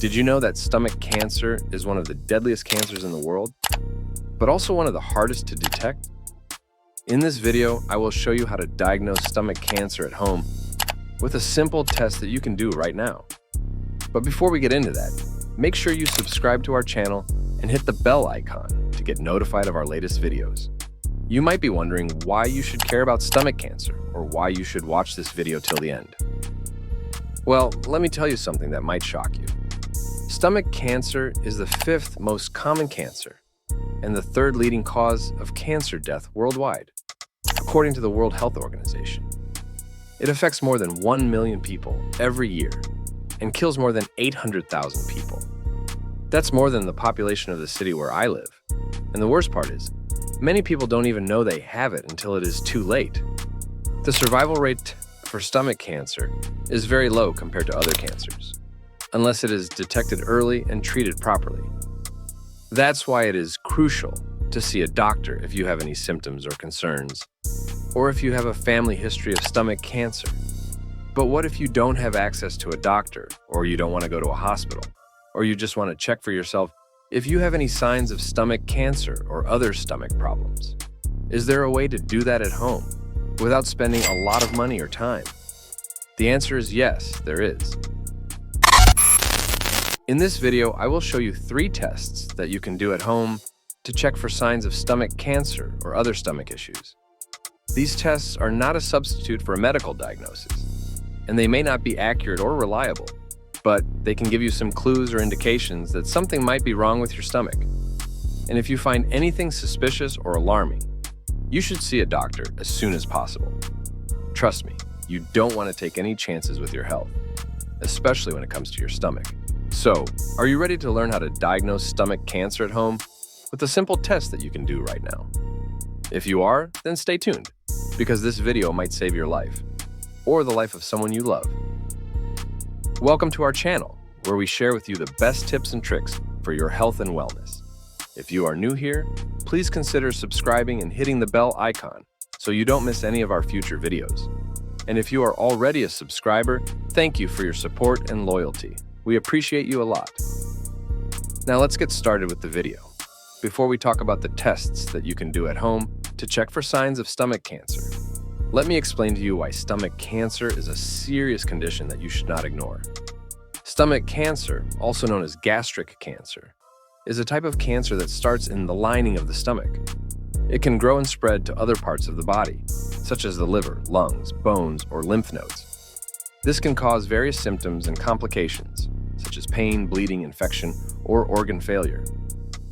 Did you know that stomach cancer is one of the deadliest cancers in the world, but also one of the hardest to detect? In this video, I will show you how to diagnose stomach cancer at home with a simple test that you can do right now. But before we get into that, make sure you subscribe to our channel and hit the bell icon to get notified of our latest videos. You might be wondering why you should care about stomach cancer or why you should watch this video till the end. Well, let me tell you something that might shock you. Stomach cancer is the 5th most common cancer and the 3rd leading cause of cancer death worldwide, according to the World Health Organization. It affects more than 1 million people every year and kills more than 800,000 people. That's more than the population of the city where I live. And the worst part is, many people don't even know they have it until it is too late. The survival rate for stomach cancer is very low compared to other cancers, unless it is detected early and treated properly. That's why it is crucial to see a doctor if you have any symptoms or concerns, or if you have a family history of stomach cancer. But what if you don't have access to a doctor, or you don't want to go to a hospital, or you just want to check for yourself if you have any signs of stomach cancer or other stomach problems? Is there a way to do that at home without spending a lot of money or time? The answer is yes, there is. In this video, I will show you 3 tests that you can do at home to check for signs of stomach cancer or other stomach issues. These tests are not a substitute for a medical diagnosis, and they may not be accurate or reliable, but they can give you some clues or indications that something might be wrong with your stomach. And if you find anything suspicious or alarming, you should see a doctor as soon as possible. Trust me, you don't want to take any chances with your health, especially when it comes to your stomach. So, are you ready to learn how to diagnose stomach cancer at home with a simple test that you can do right now? If you are, then stay tuned, because this video might save your life, or the life of someone you love. Welcome to our channel, where we share with you the best tips and tricks for your health and wellness. If you are new here, please consider subscribing and hitting the bell icon so you don't miss any of our future videos. And if you are already a subscriber, thank you for your support and loyalty. We appreciate you a lot. Now let's get started with the video. Before we talk about the tests that you can do at home to check for signs of stomach cancer, let me explain to you why stomach cancer is a serious condition that you should not ignore. Stomach cancer, also known as gastric cancer, is a type of cancer that starts in the lining of the stomach. It can grow and spread to other parts of the body, such as the liver, lungs, bones, or lymph nodes. This can cause various symptoms and complications, such as pain, bleeding, infection, or organ failure.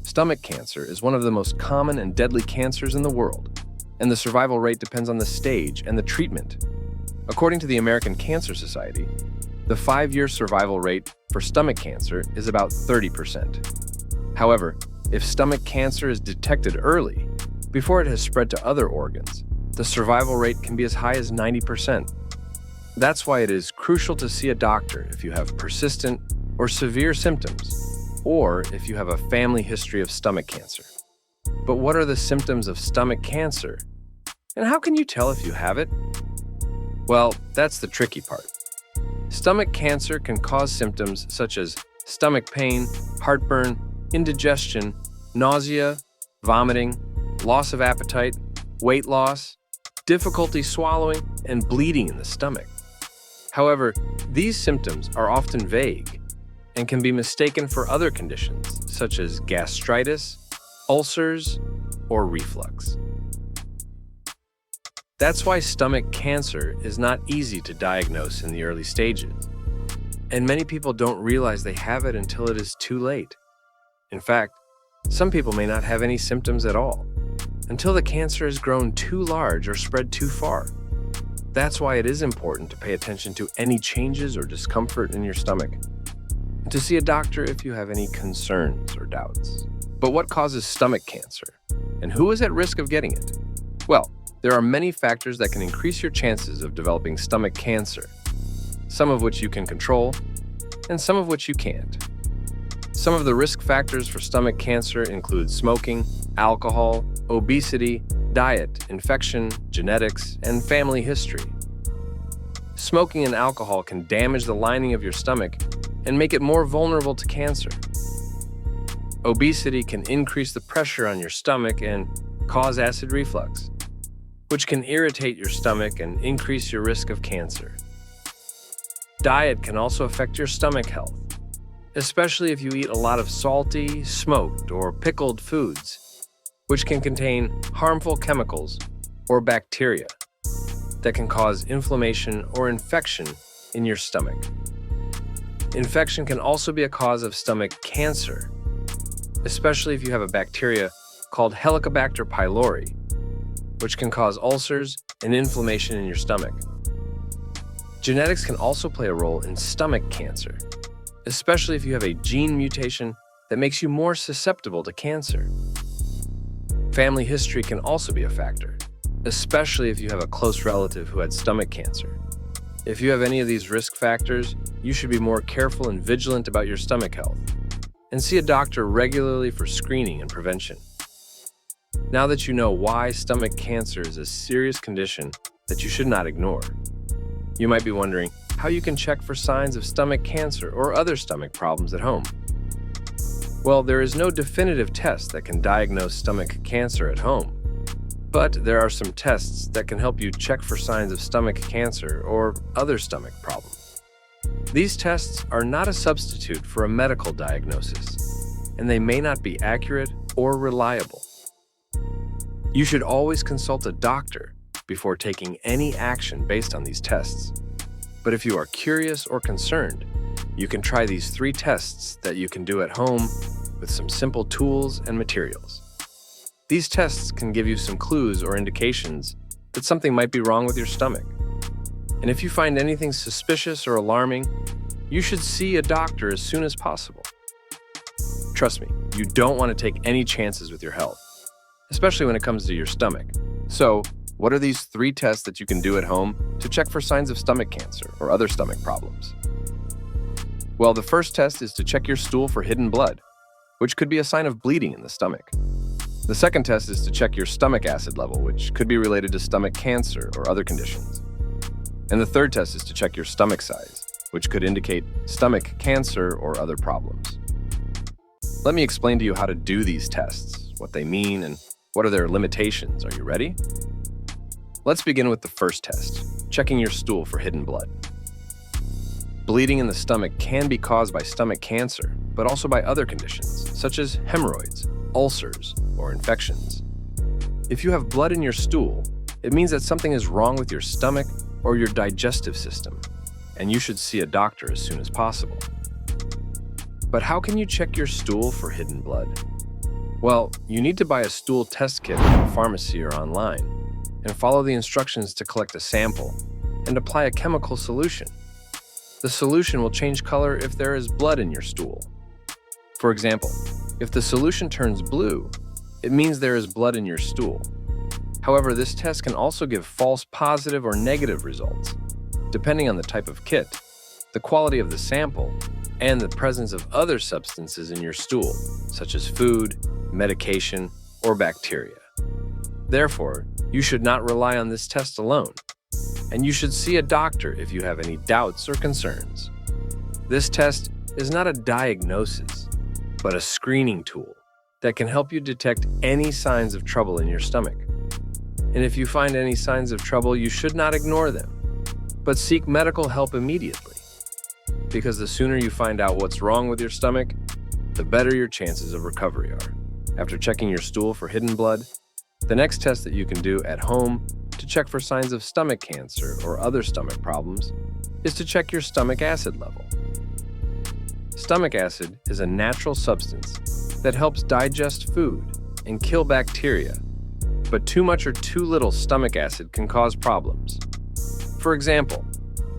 Stomach cancer is one of the most common and deadly cancers in the world, and the survival rate depends on the stage and the treatment. According to the American Cancer Society, the 5-year survival rate for stomach cancer is about 30%. However, if stomach cancer is detected early, before it has spread to other organs, the survival rate can be as high as 90%. That's why it is crucial to see a doctor if you have persistent or severe symptoms, or if you have a family history of stomach cancer. But what are the symptoms of stomach cancer? And how can you tell if you have it? Well, that's the tricky part. Stomach cancer can cause symptoms such as stomach pain, heartburn, indigestion, nausea, vomiting, loss of appetite, weight loss, difficulty swallowing, and bleeding in the stomach. However, these symptoms are often vague and can be mistaken for other conditions such as gastritis, ulcers, or reflux. That's why stomach cancer is not easy to diagnose in the early stages, and many people don't realize they have it until it is too late. In fact, some people may not have any symptoms at all until the cancer has grown too large or spread too far. That's why it is important to pay attention to any changes or discomfort in your stomach, and to see a doctor if you have any concerns or doubts. But what causes stomach cancer, and who is at risk of getting it? Well, there are many factors that can increase your chances of developing stomach cancer, some of which you can control, and some of which you can't. Some of the risk factors for stomach cancer include smoking, alcohol, obesity, diet, infection, genetics, and family history. Smoking and alcohol can damage the lining of your stomach and make it more vulnerable to cancer. Obesity can increase the pressure on your stomach and cause acid reflux, which can irritate your stomach and increase your risk of cancer. Diet can also affect your stomach health, especially if you eat a lot of salty, smoked, or pickled foods, which can contain harmful chemicals or bacteria that can cause inflammation or infection in your stomach. Infection can also be a cause of stomach cancer, especially if you have a bacteria called Helicobacter pylori, which can cause ulcers and inflammation in your stomach. Genetics can also play a role in stomach cancer, especially if you have a gene mutation that makes you more susceptible to cancer. Family history can also be a factor, especially if you have a close relative who had stomach cancer. If you have any of these risk factors, you should be more careful and vigilant about your stomach health, and see a doctor regularly for screening and prevention. Now that you know why stomach cancer is a serious condition that you should not ignore, you might be wondering how you can check for signs of stomach cancer or other stomach problems at home. Well, there is no definitive test that can diagnose stomach cancer at home, but there are some tests that can help you check for signs of stomach cancer or other stomach problems. These tests are not a substitute for a medical diagnosis, and they may not be accurate or reliable. You should always consult a doctor before taking any action based on these tests. But if you are curious or concerned, you can try these 3 tests that you can do at home with some simple tools and materials. These tests can give you some clues or indications that something might be wrong with your stomach. And if you find anything suspicious or alarming, you should see a doctor as soon as possible. Trust me, you don't want to take any chances with your health, especially when it comes to your stomach. So, what are these 3 tests that you can do at home to check for signs of stomach cancer or other stomach problems? Well, the first test is to check your stool for hidden blood, which could be a sign of bleeding in the stomach. The second test is to check your stomach acid level, which could be related to stomach cancer or other conditions. And the third test is to check your stomach size, which could indicate stomach cancer or other problems. Let me explain to you how to do these tests, what they mean, and what are their limitations. Are you ready? Let's begin with the first test, checking your stool for hidden blood. Bleeding in the stomach can be caused by stomach cancer, but also by other conditions, such as hemorrhoids, ulcers, or infections. If you have blood in your stool, it means that something is wrong with your stomach or your digestive system, and you should see a doctor as soon as possible. But how can you check your stool for hidden blood? Well, you need to buy a stool test kit from a pharmacy or online, and follow the instructions to collect a sample and apply a chemical solution. The solution will change color if there is blood in your stool. For example, if the solution turns blue, it means there is blood in your stool. However, this test can also give false positive or negative results, depending on the type of kit, the quality of the sample, and the presence of other substances in your stool, such as food, medication, or bacteria. Therefore, you should not rely on this test alone, and you should see a doctor if you have any doubts or concerns. This test is not a diagnosis, but a screening tool that can help you detect any signs of trouble in your stomach. And if you find any signs of trouble, you should not ignore them, but seek medical help immediately. Because the sooner you find out what's wrong with your stomach, the better your chances of recovery are. After checking your stool for hidden blood, the next test that you can do at home to check for signs of stomach cancer or other stomach problems is to check your stomach acid level. Stomach acid is a natural substance that helps digest food and kill bacteria, but too much or too little stomach acid can cause problems. For example,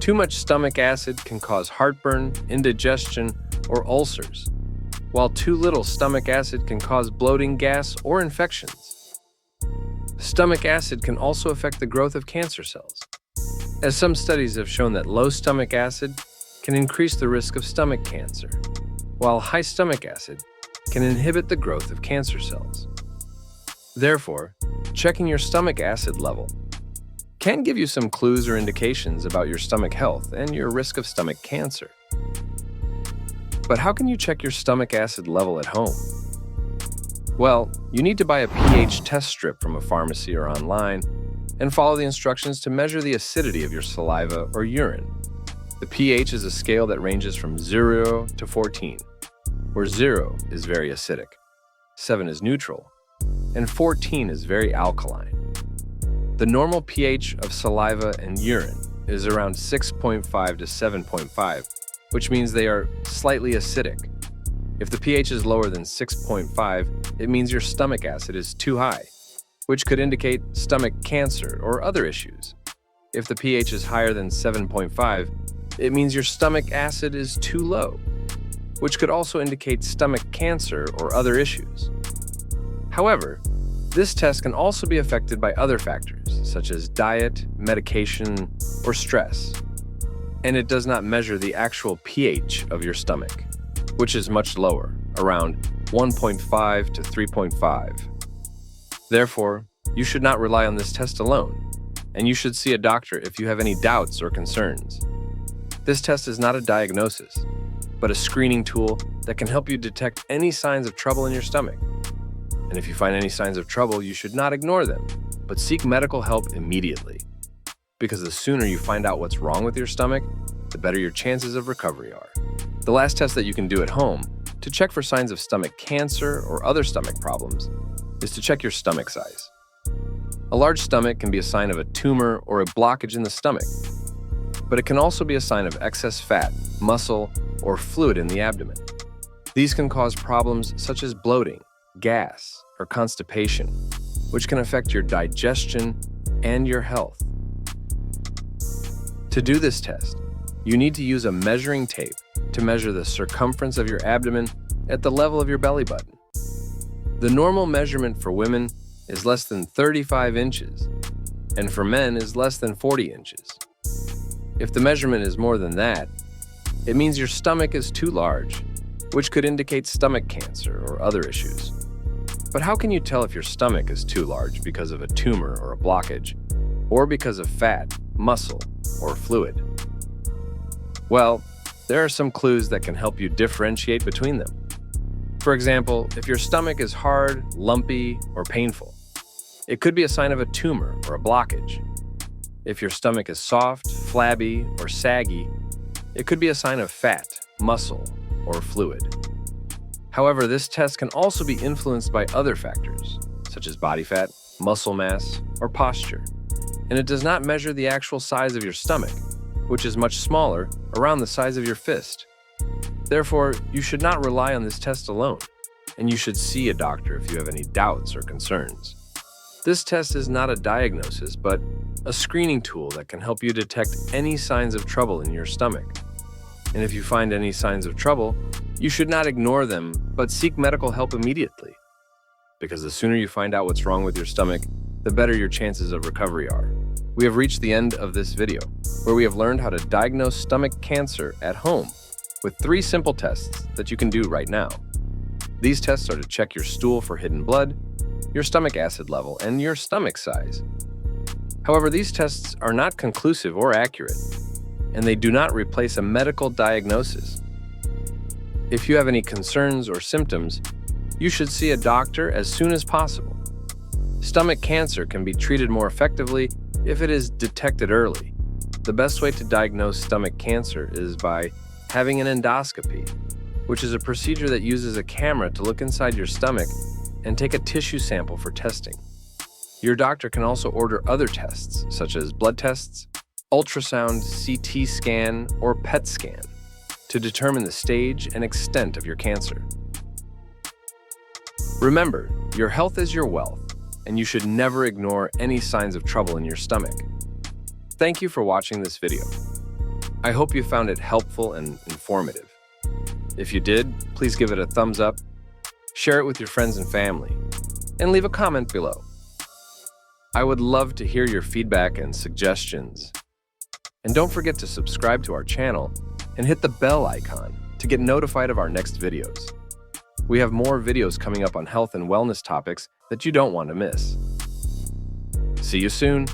too much stomach acid can cause heartburn, indigestion, or ulcers, while too little stomach acid can cause bloating, gas, or infections. Stomach acid can also affect the growth of cancer cells, as some studies have shown that low stomach acid can increase the risk of stomach cancer, while high stomach acid can inhibit the growth of cancer cells. Therefore, checking your stomach acid level can give you some clues or indications about your stomach health and your risk of stomach cancer. But how can you check your stomach acid level at home? Well, you need to buy a pH test strip from a pharmacy or online and follow the instructions to measure the acidity of your saliva or urine. The pH is a scale that ranges from 0 to 14, where 0 is very acidic, 7 is neutral, and 14 is very alkaline. The normal pH of saliva and urine is around 6.5 to 7.5, which means they are slightly acidic. If the pH is lower than 6.5, it means your stomach acid is too high, which could indicate stomach cancer or other issues. If the pH is higher than 7.5, it means your stomach acid is too low, which could also indicate stomach cancer or other issues. However, this test can also be affected by other factors, such as diet, medication, or stress. And it does not measure the actual pH of your stomach, which is much lower, around 1.5 to 3.5. Therefore, you should not rely on this test alone, and you should see a doctor if you have any doubts or concerns. This test is not a diagnosis, but a screening tool that can help you detect any signs of trouble in your stomach. And if you find any signs of trouble, you should not ignore them, but seek medical help immediately. Because the sooner you find out what's wrong with your stomach, the better your chances of recovery are. The last test that you can do at home to check for signs of stomach cancer or other stomach problems is to check your stomach size. A large stomach can be a sign of a tumor or a blockage in the stomach, but it can also be a sign of excess fat, muscle, or fluid in the abdomen. These can cause problems such as bloating, gas, or constipation, which can affect your digestion and your health. To do this test, you need to use a measuring tape to measure the circumference of your abdomen at the level of your belly button. The normal measurement for women is less than 35 inches, and for men is less than 40 inches. If the measurement is more than that, it means your stomach is too large, which could indicate stomach cancer or other issues. But how can you tell if your stomach is too large because of a tumor or a blockage, or because of fat, muscle, or fluid? Well, there are some clues that can help you differentiate between them. For example, if your stomach is hard, lumpy, or painful, it could be a sign of a tumor or a blockage. If your stomach is soft, flabby, or saggy, it could be a sign of fat, muscle, or fluid. However, this test can also be influenced by other factors, such as body fat, muscle mass, or posture. And it does not measure the actual size of your stomach, which is much smaller, around the size of your fist. Therefore, you should not rely on this test alone, and you should see a doctor if you have any doubts or concerns. This test is not a diagnosis, but a screening tool that can help you detect any signs of trouble in your stomach. And if you find any signs of trouble, you should not ignore them, but seek medical help immediately. Because the sooner you find out what's wrong with your stomach, the better your chances of recovery are. We have reached the end of this video, where we have learned how to diagnose stomach cancer at home with 3 simple tests that you can do right now. These tests are to check your stool for hidden blood, your stomach acid level, and your stomach size. However, these tests are not conclusive or accurate, and they do not replace a medical diagnosis. If you have any concerns or symptoms, you should see a doctor as soon as possible. Stomach cancer can be treated more effectively if it is detected early. The best way to diagnose stomach cancer is by having an endoscopy, which is a procedure that uses a camera to look inside your stomach and take a tissue sample for testing. Your doctor can also order other tests, such as blood tests, ultrasound, CT scan, or PET scan, to determine the stage and extent of your cancer. Remember, your health is your wealth, and you should never ignore any signs of trouble in your stomach. Thank you for watching this video. I hope you found it helpful and informative. If you did, please give it a thumbs up, share it with your friends and family, and leave a comment below. I would love to hear your feedback and suggestions. And don't forget to subscribe to our channel and hit the bell icon to get notified of our next videos. We have more videos coming up on health and wellness topics that you don't want to miss. See you soon.